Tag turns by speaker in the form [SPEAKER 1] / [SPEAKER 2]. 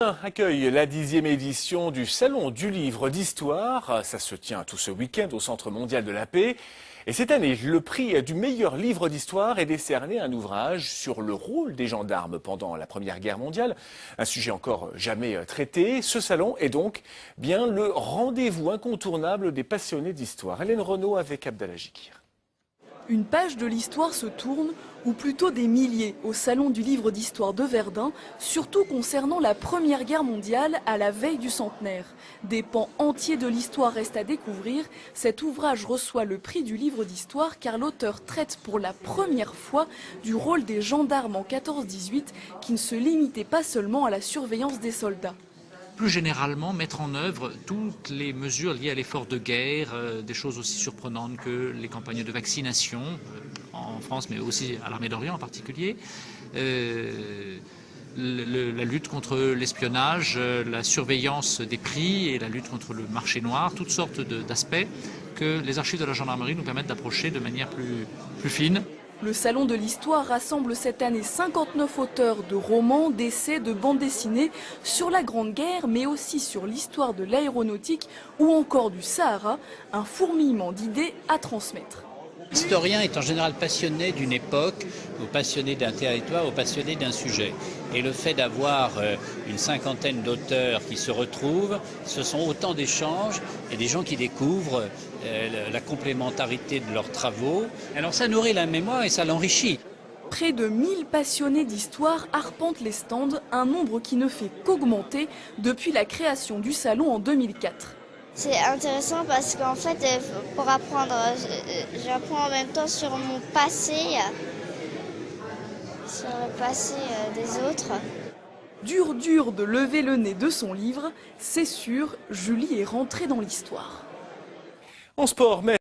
[SPEAKER 1] Accueille la 10e édition du Salon du Livre d'Histoire. Ça se tient tout ce week-end au Centre mondial de la paix. Et cette année, le prix du meilleur livre d'histoire est décerné à un ouvrage sur le rôle des gendarmes pendant la Première Guerre mondiale. Un sujet encore jamais traité. Ce salon est donc bien le rendez-vous incontournable des passionnés d'histoire. Hélène Renaud avec Abdallah Jikir.
[SPEAKER 2] Une page de l'histoire se tourne, ou plutôt des milliers, au Salon du Livre d'Histoire de Verdun, surtout concernant la Première Guerre mondiale à la veille du centenaire. Des pans entiers de l'histoire restent à découvrir. Cet ouvrage reçoit le prix du livre d'histoire car l'auteur traite pour la première fois du rôle des gendarmes en 14-18 qui ne se limitait pas seulement à la surveillance des soldats.
[SPEAKER 3] Plus généralement, mettre en œuvre toutes les mesures liées à l'effort de guerre, des choses aussi surprenantes que les campagnes de vaccination en France, mais aussi à l'Armée d'Orient en particulier, la lutte contre l'espionnage, la surveillance des prix et la lutte contre le marché noir, toutes sortes d'aspects que les archives de la gendarmerie nous permettent d'approcher de manière plus fine.
[SPEAKER 2] Le Salon de l'Histoire rassemble cette année 59 auteurs de romans, d'essais, de bandes dessinées sur la Grande Guerre, mais aussi sur l'histoire de l'aéronautique ou encore du Sahara, un fourmillement d'idées à transmettre.
[SPEAKER 4] L'historien est en général passionné d'une époque, ou passionné d'un territoire, ou passionné d'un sujet. Et le fait d'avoir une cinquantaine d'auteurs qui se retrouvent, ce sont autant d'échanges et des gens qui découvrent la complémentarité de leurs travaux. Alors ça nourrit la mémoire et ça l'enrichit.
[SPEAKER 2] Près de 1000 passionnés d'histoire arpentent les stands, un nombre qui ne fait qu'augmenter depuis la création du salon en 2004.
[SPEAKER 5] C'est intéressant parce qu'en fait, pour apprendre, j'apprends en même temps sur mon passé, sur le passé des autres.
[SPEAKER 2] Dur de lever le nez de son livre, c'est sûr, Julie est rentrée dans l'histoire.
[SPEAKER 1] En sport, mais